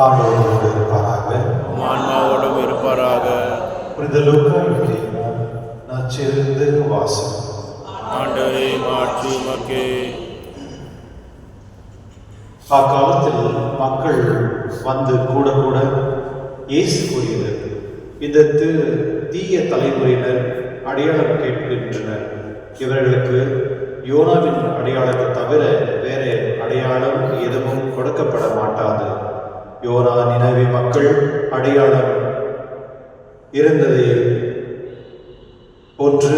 ஆண்டவரோடு இருப்பாராக. ஆன்மாவோடும் இருப்பாராக. புனித லூக்கா எழுதிய நற்செய்தியிலிருந்து வாசகம். ஆண்டவரே மாட்சி உமக்கே. அக்காலத்தில் மக்கள் வந்து கூட கூட இயேசு கூறியது, இந்த தீய தலைமுறையினர் அடையாளம் கேட்கின்றனர். இவர்களுக்கு யோனாவின் அடையாளத்தை தவிர வேறு அடையாளம் எதுவும் கொடுக்கப்பட மாட்டாது. யோனா நினைவே மக்கள் அடையாளம் இருந்ததை போன்று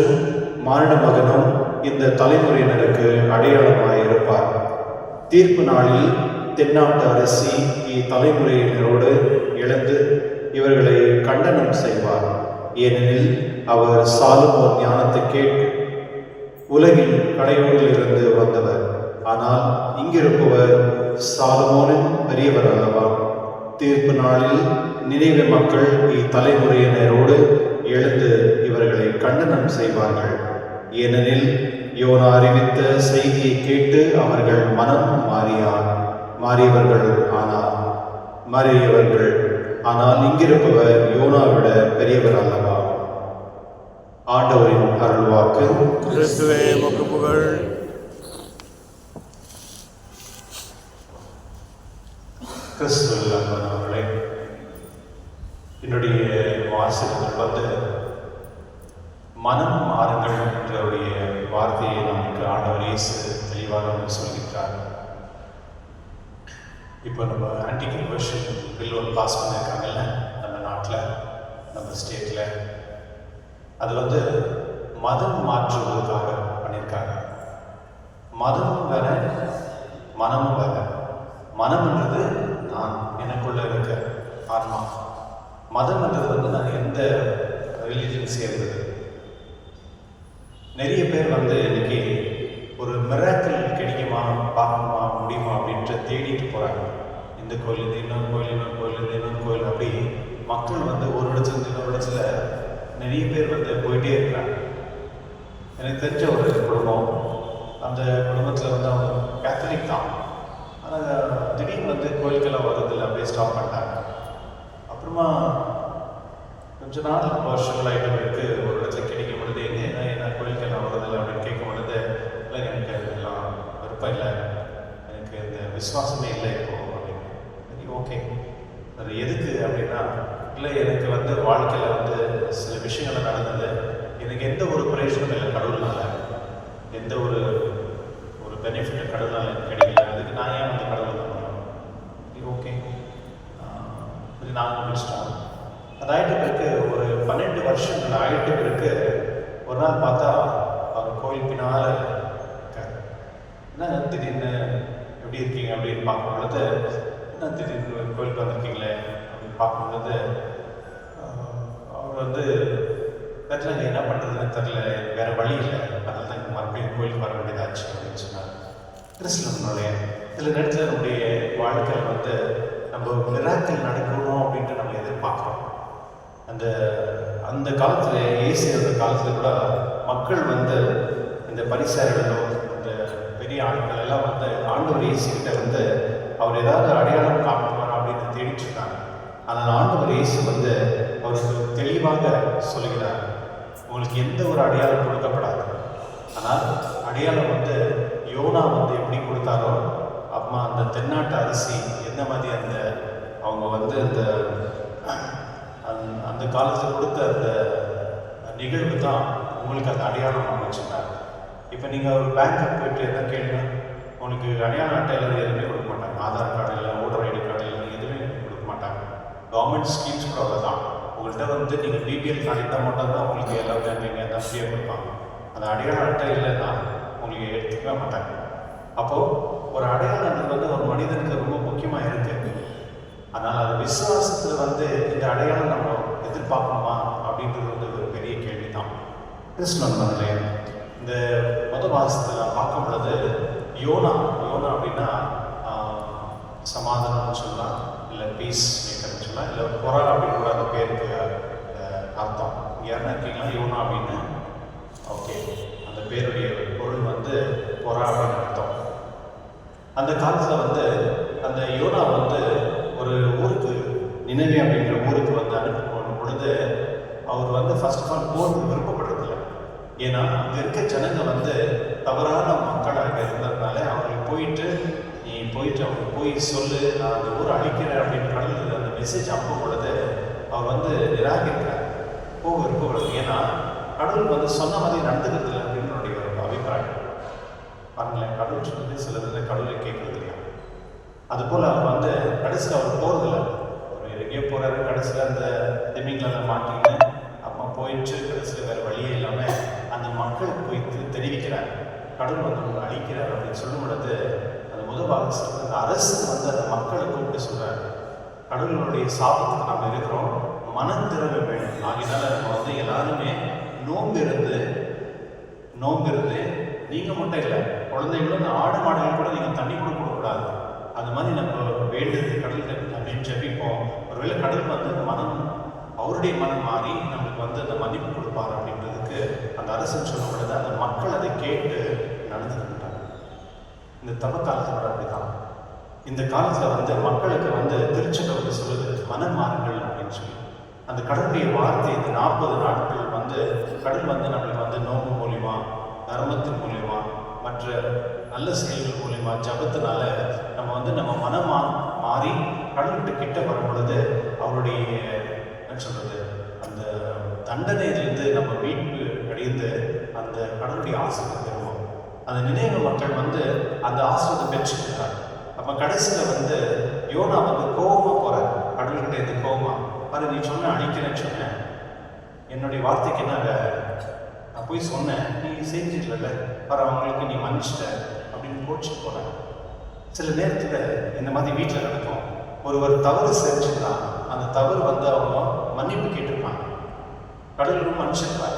மானிட மகனும் இந்த தலைமுறையினருக்கு அடையாளமாய் இருப்பார். தீர்ப்பு நாளில் தென்னாட்டு அரசி இத்தலைமுறையினரோடு எழுந்து இவர்களை கண்டனம் செய்வார். ஏனெனில் அவர் சாலமோன் ஞானத்தை கேட்டு உலகின் கடையோடிலிருந்து வந்தவர். ஆனால் இங்கிருப்பவர் சாலமோனின் பெரியவர் அல்லவா? தீர்ப்பு நாளில் நினைவு மக்கள் இத்தலைமுறையினரோடு எழுந்து இவர்களை கண்டனம் செய்வார்கள். ஏனெனில் யோனா அறிவித்த செய்தியை கேட்டு அவர்கள் மனம் மாறியவர்கள். ஆனால் இங்கிருப்பவர் யோனாவிட பெரியவர் அல்லவா? ஆண்டவரின் அருள்வாக்கு. கிறிஸ்துவே உமக்கு புகழ். கிறிஸ்துவில் அன்பானவர்களே, என்னுடைய வாசகங்கள் வந்து மனம் மாறுங்கள் என்றவருடைய வார்த்தையை நமக்கு ஆண்டவர் இயேசு தெளிவாக சொல்கிறார். இப்போ நம்ம ஆன்டிகல் வெர்ஷன் பில் ஒன்று பாஸ் பண்ணியிருக்காங்கல்ல நம்ம நாட்டில், நம்ம ஸ்டேட்டில். அது வந்து மதம் மாற்றுவதற்காக பண்ணியிருக்காங்க. மதம் வேற, மனமும் வேற. மனம்ன்றது நான் எனக்குள்ள இருக்க ஆன்மா. மதம்ன்றது வந்து நான் எந்த ரிலீஜன் சேர்ந்தது. நிறைய பேர் வந்து இன்னைக்கு ஒரு மிராக்கிள் கிடைக்குமா, பார்க்கணுமா, முடியுமா அப்படின்ட்டு தேடிட்டு போகிறாங்க. இந்த கோயிலேருந்து இன்னொரு கோயில், இன்னொரு கோயிலேருந்து இன்னொரு கோயில், அப்படி மக்கள் வந்து ஒரு இடத்துல இன்னொரு இடத்துல நிறைய பேர் வந்து போயிட்டே இருக்கிறாங்க. எனக்கு தெரிஞ்ச ஒரு குடும்பம், அந்த குடும்பத்தில் வந்து அவங்க கேத்தலிக் தான். ஆனால் திடீர்னு வந்து கோயிலுக்கெல்லாம் வருதில்லை, அப்படியே ஸ்டாப் பண்ணிட்டாங்க. அப்புறமா கொஞ்ச நாள் வருஷங்கள் ஆகிட்டவங்களுக்கு ஒரு இடத்துல கிடைக்க முடியுது. என்ன கோயிலுக்கெல்லாம் வருதில்லை அப்படின்னு கேட்கும் பொழுது, இல்லை எனக்கு அதெல்லாம் விருப்பம் இல்லை, எனக்கு இந்த விசுவாசமே இல்லை இப்போ அப்படின்னு. சரி, ஓகே, அது எதுக்கு அப்படின்னா, இல்லை எனக்கு வந்து வாழ்க்கையில் வந்து சில விஷயங்கள் நடந்தது, எனக்கு எந்த ஒரு பிரயோஜனமும் இல்லை கடவுள்னால, எந்த ஒரு பெனிஃபிட் கடவுள்னால எனக்கு கிடைக்கல, அதுக்கு நான் ஏன் வந்து கடவுள் பண்ணணும்? ஓகே, இது நாங்கள் முடிச்சிட்டோம். அது ஆகிட்ட பிறகு ஒரு 12 வருஷங்கள் ஆகிட்ட பிறகு ஒரு நாள் பார்த்தா அவர் கோயில் பின்னால் இருக்கார். என்ன திடீர்னு எப்படி இருக்கீங்க அப்படின்னு பார்க்கும் பொழுது, என்ன திடீர்னு கோயிலுக்கு வந்திருக்கீங்களே அப்படின்னு பார்க்கும் பொழுது, அவர் வந்து தெரியல, என்ன பண்ணுறதுன்னு தெரில, வேறு வழி இல்லை, அதில் தான் மறுபடியும் கோயிலுக்கு வர வேண்டியதாச்சு அப்படின்னு சொன்னார். கிறிஸ்துவனுடைய சில நேரத்தில் நம்முடைய வாழ்க்கையில் வந்து நம்ம மிராக்கிள் நடக்கணும் அப்படின்ட்டு நம்ம எதிர்பார்க்குறோம். அந்த காலத்தில், இயேசு அந்த காலத்தில் கூட மக்கள் வந்து இந்த பரிசேயர்களும் இந்த பெரிய ஆட்கள் எல்லாம் வந்து ஆண்டவர் இயேசுகிட்ட வந்து அவர் ஏதாவது அடையாளம் காட்டுவார் அப்படின்னு தேடிட்டு இருக்காங்க. ஆனால் ஆண்டவர் இயேசு வந்து அவருக்கு தெளிவாக சொல்கிறார், உங்களுக்கு எந்த ஒரு அடையாளம் கொடுக்கப்படாது. ஆனால் அடையாளம் வந்து யோனா வந்து எப்படி கொடுத்தாரோ, அம்மா அந்த தென்னாட்டு அரசி எந்த மாதிரி அவங்க வந்து அந்த காலத்தில் கொடுத்த அந்த நிகழ்வு தான் உங்களுக்கு அந்த அடையாளம் அமைச்சிருக்காங்க. இப்போ நீங்கள் ஒரு பேங்க்குக்கு போயிட்டு என்ன கேளுங்க, உங்களுக்கு அடையாள அட்டையில் எதுவுமே கொடுக்க மாட்டாங்க. ஆதார் கார்டு இல்லை, ஓட்டர் ஐடி கார்டு இல்லை, எதுவுமே கொடுக்க மாட்டாங்க. கவர்மெண்ட் ஸ்கீம்ஸ் கூட அவ்வளோதான். உங்கள்கிட்ட வந்து நீங்கள் பிபிஎல் கார்டு இருந்தால் மட்டும்தான் உங்களுக்கு எல்லாமே நீங்கள் தான் ஃப்ரீயாக கொடுப்பாங்க. அந்த அடையாள அட்டை இல்லைன்னா உங்களுக்கு எடுத்துக்கவே மாட்டாங்க. அப்போது ஒரு அடையாளம் வந்து ஒரு மனிதனுக்கு ரொம்ப முக்கியமாக இருக்குது. ஆனால் அது விசுவாசத்தில் வந்து இந்த அடையாளம் நம்ம எதிர்பார்க்கணுமா அப்படின்றது வந்து ஒரு பெரிய கேள்வி தான். கிறிஸ்துவன்களே, இந்த முதல் மாதத்தில் நான் பார்க்கும் பொழுது யோனா அப்படின்னா சமாதானம்னு சொல்லலாம், இல்லை பீஸ் மேக்கர்னு சொல்லலாம், இல்லை பொறா அப்படின்னு கூட அந்த பேருக்கு அர்த்தம். யாருன்னா இருக்கீங்களா யோனா அப்படின்னு? ஓகே, அந்த பேருடைய பொருள் வந்து பொறா அப்படின்னு அர்த்தம். அந்த காலத்தில் வந்து அந்த யோனா வந்து ஒரு நினைவே அப்படின்ற ஊருக்கு வந்து அனுப்பும் பொழுது அவர் வந்து ஃபர்ஸ்ட் ஆஃப் ஆல் போகிறது விருப்பப்படுறதில்லை. ஏன்னா அங்கே இருக்க ஜனங்க வந்து தவறான மக்களாக இருந்ததுனால அவங்களுக்கு போயிட்டு நீ போயிட்டு அவங்க போய் சொல்லு நான் அந்த ஊரை அழிக்கிறேன் அப்படின்னு கடவுள் அந்த மெசேஜ் அனுப்பும் பொழுது அவர் வந்து நிராகரிக்கிறார், போக விருப்பப்படுறது. ஏன்னா கடவுள் வந்து சொன்ன மாதிரி நடந்துக்கிறது இல்லை அப்படின்னு என்னுடைய ஒரு அபிப்பிராயம். பாருங்களேன், கடவுள் சொன்னது சிலது கடவுளை கேட்கறது இல்லை. அதுபோல் அவர் வந்து கடைசியில் அவர் போகிறதில்ல. அவர் எங்கேயோ போகிறாரு, கடைசியில் அந்த திமிங்களை மாட்டின்னு அம்மா போயிட்டு கடைசியில் வேறு வழியே இல்லாமல் அந்த மக்களுக்கு போய் தெரிவிக்கிறார் கடவுள் வந்து அவங்க அழிக்கிறார் அப்படின்னு சொல்லும் பொழுது அந்த முதல்வாக சொல்ற அந்த அரசு வந்து அந்த மக்களை கூப்பிட்டு சொல்கிறார், கடவுளுடைய சாபத்துக்கு நாம் இருக்கிறோம், மனம் திறமை வேணும். ஆகினால நம்ம வந்து எல்லாருமே நோன்பு இருந்து நீங்கள் மட்டும் இல்லை, குழந்தைகளும் இந்த ஆடு மாடுகள் கூட நீங்கள் தண்ணி கூட கொடுக்கக்கூடாது. அது மாதிரி நம்ம வேண்டுது கடல் அப்படின்னு ஜெபிப்போம். ஒருவேளை கடல் வந்து அவருடைய மனம் மாறி நம்மளுக்கு வந்து அந்த மன்னிப்பு கொடுப்பார் அப்படின்றதுக்கு அந்த அரசன் சொல்லும் பொழுது அந்த மக்கள் அதை கேட்டு நடந்துக்கிட்டாங்க. இந்த தவக்காலத்தில் அப்படிதான் இந்த காலத்தில் வந்து மக்களுக்கு வந்து திருச்சபை சொல்லுது மனம் மாறுங்கள் அப்படின்னு சொல்லி. அந்த கடலுடைய வார்த்தை இந்த 40 நாட்கள் வந்து கடல் வந்து நம்மளுக்கு வந்து நோம்பு மூலியமா, தர்மத்தின் மூலியமா, மற்ற நல்ல செயல்கள் மூலியமா, ஜபத்தினால நம்ம வந்து நம்ம மனம் மாறி கடல்கிட்ட கிட்ட வரும் பொழுது அவருடைய என்ன சொல்றது அந்த தண்டனையிலிருந்து நம்ம மீட்பு அடைந்து அந்த கடலுடைய ஆசீர்வாதம் பெறுவோம். அந்த நினைவு மக்கள் வந்து அந்த ஆசீர்வாதம் பெற்றுக்கிறார். அப்போ கடைசியில் வந்து யோனா வந்து கோபமாக போகிறார், கடல்கிட்ட இருந்து கோபமா, அது நீ சொன்ன அழிக்கிறேன்னு சொன்னேன், என்னுடைய வார்த்தைக்கு என்ன நான் போய் சொன்னேன், நீ செஞ்சிடல, வர அவங்களுக்கு நீ மன்னிச்சிட்ட அப்படின்னு கோச்சிட்டு போகிறேன். சில நேரத்தில் இந்த மாதிரி வீட்டில் நடக்கும். ஒருவர் தவறு செஞ்சுன்னா அந்த தவறு வந்து அவங்க மன்னிப்பு கேட்டிருப்பாங்க, கடவுளும் மன்னிச்சிருப்பார்.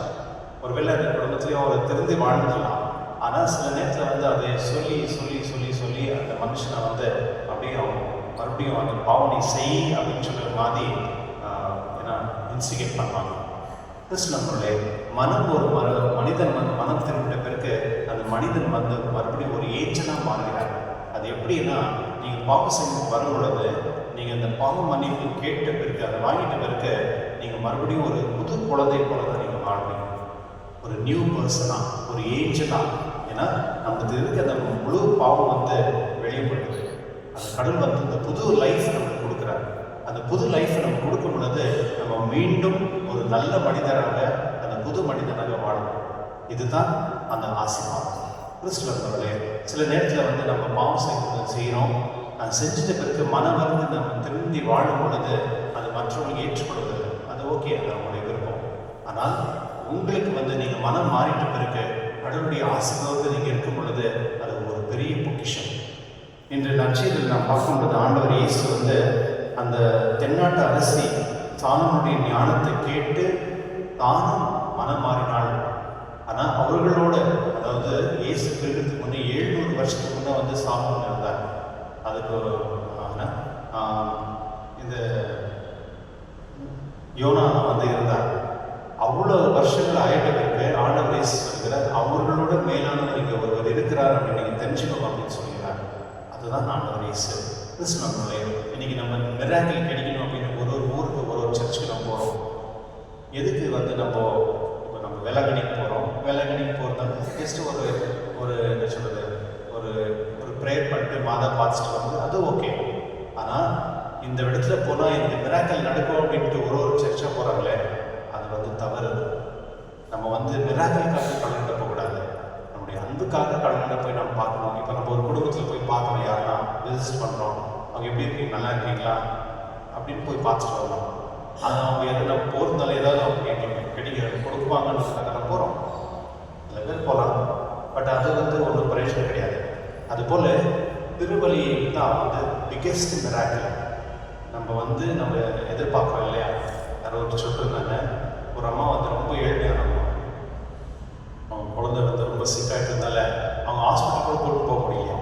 ஒருவேளை அந்த குடும்பத்திலையும் அவர் திருந்தி வாழ்ந்துடலாம். ஆனால் சில நேரத்தில் வந்து அதை சொல்லி சொல்லி சொல்லி சொல்லி அந்த மனுஷனை வந்து அப்படியே அவங்க மறுபடியும் அந்த பாவனை செய் அப்படின்னு சொல்கிற மாதிரி ஏன்னா இன்ஸ்டிகேட் பண்ணுவாங்க. கிறிஸ்துவனுடைய மனம் ஒரு மனிதன் வந்து மனம் திரும்பிட்ட பிறகு அந்த மனிதன் வந்து மறுபடியும் ஒரு ஏஞ்சலாக மாறுகிறார். அது எப்படின்னா நீங்கள் பாவம் செஞ்சு வரும் பொழுது நீங்கள் அந்த பாவ மன்னிப்பு கேட்ட பிறகு அதை வாங்கிட்ட பிறகு நீங்கள் மறுபடியும் ஒரு புது குழந்தை போல தான் நீங்கள் வாழ்வீங்க, ஒரு நியூ பர்சனாக, ஒரு ஏஞ்சலாக. ஏன்னா நமக்கு இருக்க அந்த முழு பாவம் வந்து வெளியே போயிடுது. அந்த கடவுள் வந்து இந்த புது லைஃப் நமக்கு கொடுக்குறாரு. அந்த புது லைஃப் நம்ம கொடுக்கும் பொழுது நம்ம மீண்டும் ஒரு நல்ல மனிதராக, அந்த புது மனிதனாக வாழணும். இதுதான் அந்த ஆசீர்வாதம். கிறிஸ்துவர்களே, சில நேரத்தில் வந்து நம்ம பாவம் செய்கிறோம், அது செஞ்சுட்ட பிறகு மனம் வந்து நம்ம திரும்பி வாழும் பொழுது அது மற்றவங்களுக்கு ஏற்றுக்கொள்வதில்லை. அது ஓகே, அது அவங்களுடைய விருப்பம். ஆனால் உங்களுக்கு வந்து நீங்கள் மனம் மாறிட்ட பிறகு கடவுளுடைய ஆசீர்வாதத்தை நீங்கள் இருக்கும் பொழுது அது ஒரு பெரிய பொக்கிஷம். இன்று நற்செய்தியில் நாம் பார்க்கும்போது ஆண்டவர் இயேசு வந்து அந்த தென்னாட்டு அரசி சாலமோனுடைய ஞானத்தை கேட்டு தானும் மனம் மாறினாள். ஆனால் அவர்களோட, அதாவது இயேசு பிறகுறதுக்கு முன்னே 700 வருஷத்துக்கு முன்னே வந்து சாலமோன் இருந்தார். அதுக்கு இந்த யோனா வந்து இருந்தார். அவ்வளோ வருஷங்கள் ஆயிட்ட பிறகு ஆண்டவர் இயேசு சொல்கிறார், அவர்களோட மேலானவர் இங்கே ஒருவர் இருக்கிறார் அப்படின்னு நீங்கள் தெரிஞ்சுக்கணும் அப்படின்னு சொல்கிறார். அதுதான் ஆண்டவர் இயேசு. கிறிஸ்துவர்களே, இன்னைக்கு நம்ம மிராக்கிள் கிடைக்கணும் அப்படின்னு ஒரு ஊருக்கு ஒரு சர்ச்சுக்கு நம்ம போகிறோம். எதுக்கு வந்து நம்ம இப்போ நம்ம வேளாங்கண்ணிக்கு போகிறோம். வேளாங்கண்ணிக்கு போகிறதால ஜஸ்ட் ஒரு என்ன சொல்கிறது ஒரு ப்ரேயர் பண்ணிட்டு மாதா பார்த்துட்டு வந்து அது ஓகே. ஆனால் இந்த இடத்துல போனால் இந்த மிராக்கிள் நடக்கும் அப்படின்ட்டு ஒரு சர்ச்சாக போகிறாங்களே, அது வந்து தவறு. நம்ம வந்து மிராக்கிளுக்காக கடவுள்கிட்ட போகக்கூடாது, நம்முடைய அன்புக்காக கடவுள்கிட்ட போய் நம்ம பார்க்கணும். இப்போ நம்ம ஒரு குடும்பத்தில் போய் பார்க்கணும், யாருன்னா விசிட் பண்ணுறோம், அவங்க எப்படி இருக்கீங்க, நல்லா இருக்கீங்களா அப்படின்னு போய் பார்த்துட்டு வரலாம். அது அவங்க எதாவது நம்ம போகிறதுனால ஏதாவது அவங்க எங்களுக்கு கிடைக்கிறது கொடுப்பாங்கன்றதுக்காக நம்ம போகிறோம். சில பேர் போகலாம், பட் அது வந்து ஒன்றும் பிரச்சனை கிடையாது. அதுபோல் திருவலி தான் வந்து பிக்கெஸ்ட் மிராக்கிள். நம்ம வந்து நம்ம எதிர்பார்க்குறோம் இல்லையா. யாரோ ஒரு சொல்லிருந்தாங்க, ஒரு அம்மா வந்து ரொம்ப ஏழ்மையானவங்க, அவங்க குழந்தை வந்து ரொம்ப சிக்காயிட்டதுனால அவங்க ஹாஸ்பிட்டல் கூட கூட்டு போக முடியல.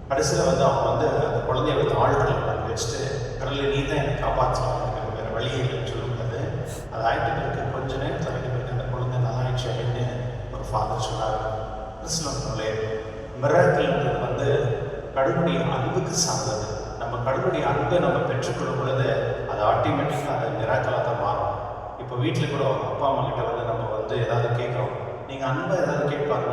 கடைசியில் வந்து அவங்க வந்து அந்த குழந்தைய வந்து ஆழ்கடலில் பண்ணி வச்சுட்டு, கடலில் நீ தான் எனக்கு காப்பாற்றணும், எனக்கு வேறு வழியே இல்லைன்னு சொல்லும்போது அது ஆகிட்டு பிறகு கொஞ்ச நேரத்தில் ஆகிட்டு பிறகு அந்த குழந்தை நல்லா ஆயிடுச்சு அப்படின்னு ஒரு ஃபாதர் சொன்னார். கிறிஸ்துவர்களே, மிராக்கிள்ன்றது வந்து கடவுளுடைய அன்புக்கு சார்ந்தது. நம்ம கடவுளுடைய அன்பை நம்ம பெற்றுக்கொள்ளும் பொழுது அது ஆட்டோமேட்டிக்காக அது மிராக்கலாக தான் மாறும். இப்போ வீட்டில் கூட அப்பா அம்மா கிட்ட வந்து நம்ம வந்து ஏதாவது கேட்குறோம், நீங்கள் அன்பை ஏதாவது கேட்பாங்க.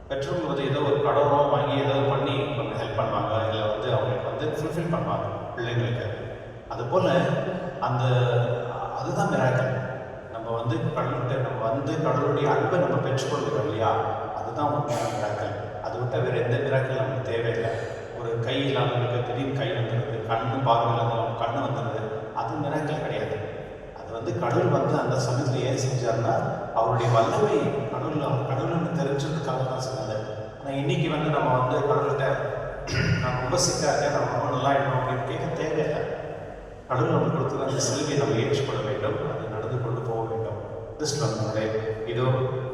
பெற்றோர்கள் வந்து ஏதோ ஒரு கடனோ வாங்கி ஏதாவது பண்ணி கொஞ்சம் ஹெல்ப் பண்ணுவாங்க, இல்லை வந்து அவங்களுக்கு வந்து ஃபுல்ஃபில் பண்ணுவாங்க பிள்ளைங்களுக்கு. அதுபோல் அந்த அதுதான் மிராக்கல். நம்ம வந்து கடவுள்கிட்ட நம்ம வந்து கடவுளுடைய அன்பை நம்ம பெற்றுக்கொள்கிறோம் இல்லையா, அதுதான் உண்மையான மிராக்கல். அதை விட்டால் வேறு எந்த மிராக்கல் நமக்கு தேவையில்லை. ஒரு கை இல்லாதவங்களுக்கு திடீர்னு கை வந்துடுது, கண்ணு பார்வை இல்லாதவங்க கண்ணு வந்துடுது, அது மிராக்கல் கிடையாது. அது வந்து கடவுள் வந்து அந்த சமயத்தில் ஏன் செஞ்சார்னா அவருடைய வல்லமை கடவுள்னு தெரிஞ்சதுக்காக தான் சொன்னது. ஆனால் இன்னைக்கு வந்து நம்ம வந்து கடவுள்கிட்ட நான் ரொம்ப சிக்காக இருக்கேன், நான் ரொம்ப நல்லா இருக்கணும் அப்படின்னு கேட்க தேவையில்லை. கடவுள் நம்ம கொடுத்துருக்க அந்த செல்வியை நம்ம ஏற்றுக்கொள்ள வேண்டும், அது நடந்து கொண்டு போக வேண்டும். கிறிஸ்துவங்களே, இதோ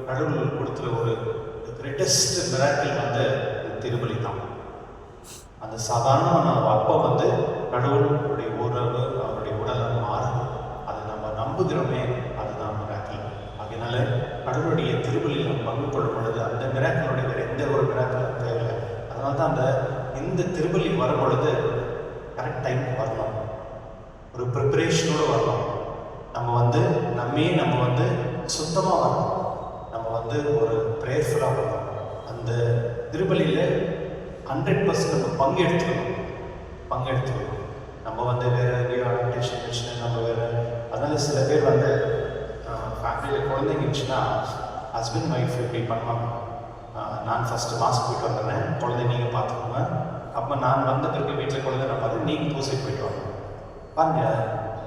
கடவுள் கொடுத்துற ஒரு கிரேட்டஸ்ட் மிராக்கிள் வந்து திருப்பலி தான். அந்த சாதாரணமான அப்போ வந்து கடவுளுடைய உறவு அவருடைய உடலை மாறுது, அதை நம்ம நம்புகிறோமே, அதுதான் மிராக்கிள். அதனால கடவுளுடைய திருப்பலியில் நம்ம பங்கு கொள்ளும் பொழுது அந்த மிராக்கிளுடைய வேறு எந்த ஒரு மிராக்கிளும் தேவையில்லை. அதனால தான் இந்த திருப்பலி வரும் பொழுது கரெக்ட் டைமுக்கு வரணும், ஒரு ப்ரிப்பரேஷனோடு வரணும். நம்ம வந்து சுத்தமாக வரணும், நம்ம வந்து ஒரு ப்ரேயர்ஃபுல்லாக வரணும். அந்த திருப்பலியில் 100% நம்ம பங்கெடுத்துக்கணும். நம்ம வந்து வேறு டென்ஷன் நம்ம வேறு. அதனால சில பேர் வந்து ஃபேமிலியில் குழந்தைங்க இருந்துச்சுன்னா ஹஸ்பண்ட் ஒய்ஃப் இப்படி பண்ணுவாங்க, நான் ஃபஸ்ட்டு மாஸ்க் போயிட்டு வந்துடுறேன், குழந்தை நீங்கள் பார்த்துக்கோங்க, அப்போ நான் வந்த பிறகு வீட்டில் குழந்தை நான் பார்த்து நீங்கள் பூசைக்கு போயிட்டு வாங்க. பாருங்க,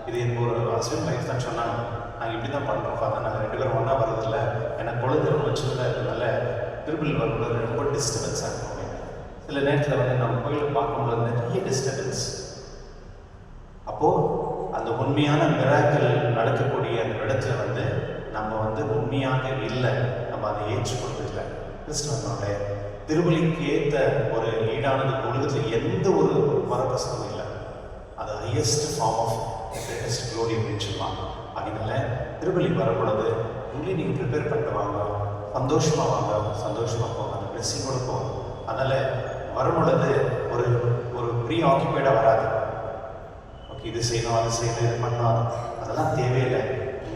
இது எனக்கு ஒரு ஹஸ்பண்ட் ஒய்ஃப் தான் சொன்னாங்க, நாங்கள் இப்படி தான் பண்ணுறோம் ஃபாதர், நாங்கள் 2 பேரும் ஒன்றா வரதில்லை, ஏன்னா குழந்தை ரொம்ப சின்னதாக இருக்கிறதுனால திருப்பலி வரும்போது ரொம்ப டிஸ்டர்பன்ஸாக இருக்கும். சில நேரத்தில் வந்து நம்ம கோயிலை பார்க்கும்போது நிறைய டிஸ்டர்பன்ஸ். அப்போது அந்த உண்மையான மிராக்கிள் நடக்கக்கூடிய அந்த இடத்துல வந்து நம்ம வந்து உண்மையாக இல்லை, நம்ம அதை ஏற்றுக்கொள்வதில்லை. கிறிஸ்துவனுடைய திருப்பலிக்கு ஏற்ற ஒரு ஈடானது உலகத்தில் எந்த ஒரு வரப்பிரசாதமும் இல்லை. அது highest form of greatest glory அப்படின்னு சொல்லுவாங்க. அதனால திருப்பலி வரக்கூடாது, உங்களே நீங்கள் ப்ரிப்பேர் பண்ணிட்டு வாங்க, சந்தோஷமாக போவாங்க, அந்த பிளெஸ்ஸிங்கோடு போவாங்க. அதனால் வரும்பொழுது ஒரு ப்ரீ ஆக்கியபைடாக வராது. ஓகே, இது செய்யணும், அது செய்யணும், இது பண்ணணும், அதெல்லாம் தேவையில்லை.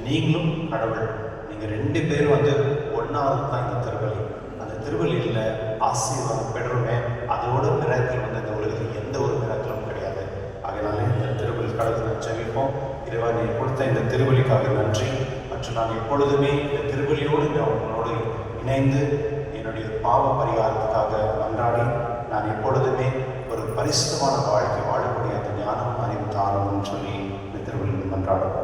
நீங்களும் கடவுள், நீங்கள் 2 பேரும் வந்து ஒன்றாவது தான் இந்த திருப்பலி. அந்த திருப்பலியில் ஆசீர்வாதம் பெறுமே, அதோட மிராக்கிள் வந்து இந்த உலகத்தில் எந்த ஒரு மிராக்கிளும் கிடையாது. அதனால இந்த திருப்பலி கடவுள் நான் ஜெபிப்போம். இறைவா, நீ கொடுத்த இந்த திருப்பலிக்காக நன்றி. மற்றும் நான் எப்பொழுதுமே இந்த திருப்பலியோடு உங்களோடு இணைந்து என்னுடைய பாவ பரிகாரத்துக்காக மன்றாடி நான் எப்பொழுதுமே ஒரு பரிசுத்தமான வாழ்க்கை வாழக்கூடிய அந்த ஞானம் அறிவு தாரணும்னு சொல்லி இந்த திருப்பலியில் மன்றாடுவோம்.